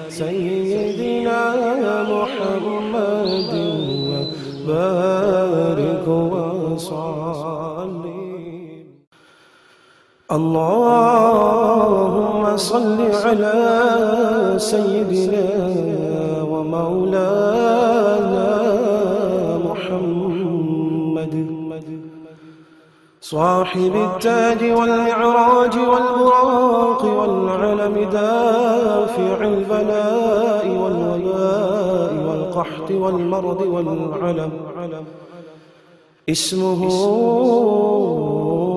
سيدنا محمد وبارك وصلي. اللهم صل على سيدنا ومولانا محمد صاحب التاج والمعراج والبراق والعلم دافع البلاء والوباء والقحط والمرض والعلم اسمه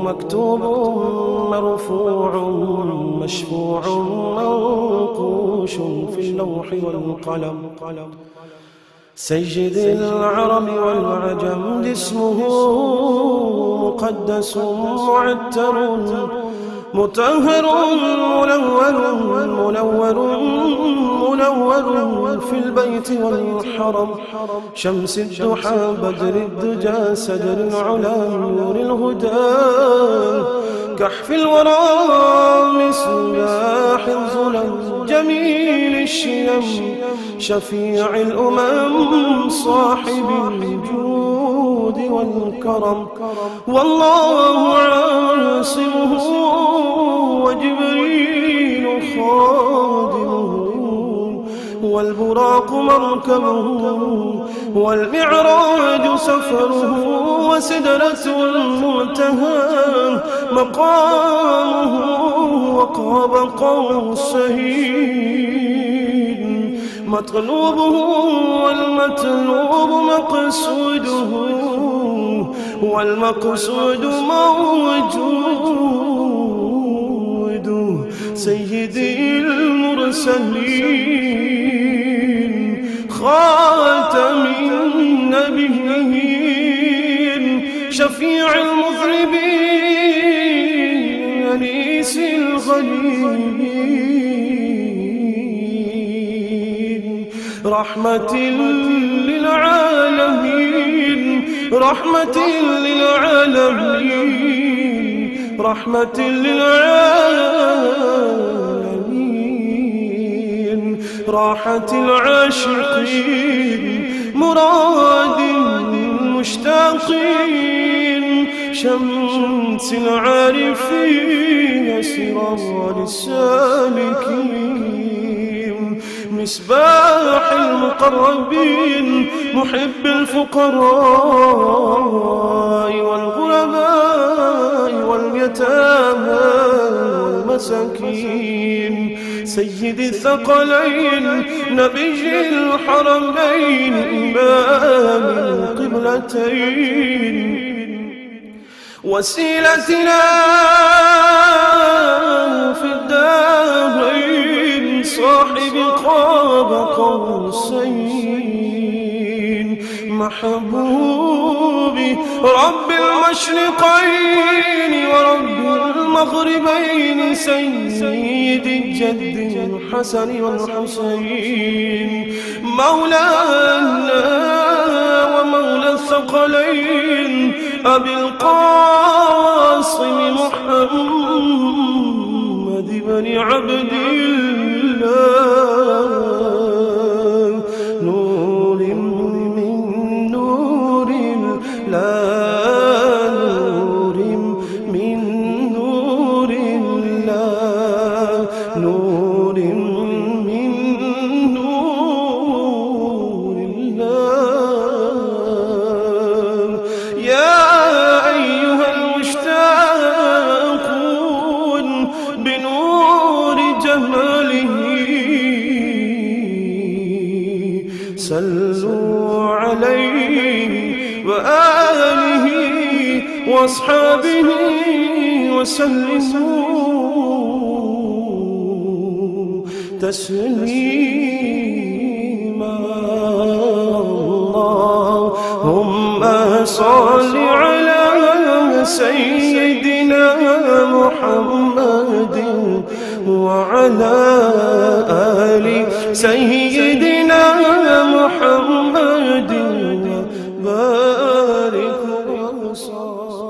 مكتوب مرفوع مشفوع منقوش في اللوح والقلم. سيد العرب والعجم اسمه مقدس معتر مطهر منور في البيت والحرم. شمس الضحى بدر الدجى سدر العلا نور الهدى كحف الورى مصباح الظلم جميل الشيم شفيع الأمم صاحب الجود والكرم. والله عاصمه وجبريل خادمه والبراق مركبه والمعراج سفره وسدرة المنتهى مقامه وقاب قوسين مطلوبه والمطلوب مقصوده والمقصود موجود. سيدي المرسلين خاتم النبيين شفيع المذنبين أنيس الغريبين رحمة للعالمين رحمة للعالمين رحمة للعالمين راحة العاشقين مراد المشتاقين شمس العارفين سراج السالكين مصباح المقربين محب الفقراء والغرباء واليتامى والمساكين سيد الثقلين نبي الحرمين إمام القبلتين وسيلتنا في الدارين صاحب قاب قوسين محبوبي رب المشرقين ورب المغربين سيد الجد الحسن والحسين مولانا ومولى الثقلين أبي القاسم محمد بن عبد الله نور من نور الله نور من نور الله نور من نور الله. يا أيها المشتاقون بنور جماله صلوا عليه وآله وأصحابه وسلموا تسليما. اللهم صل على سيدنا محمد وعلى آل سيدنا محمد وبارك وسلم.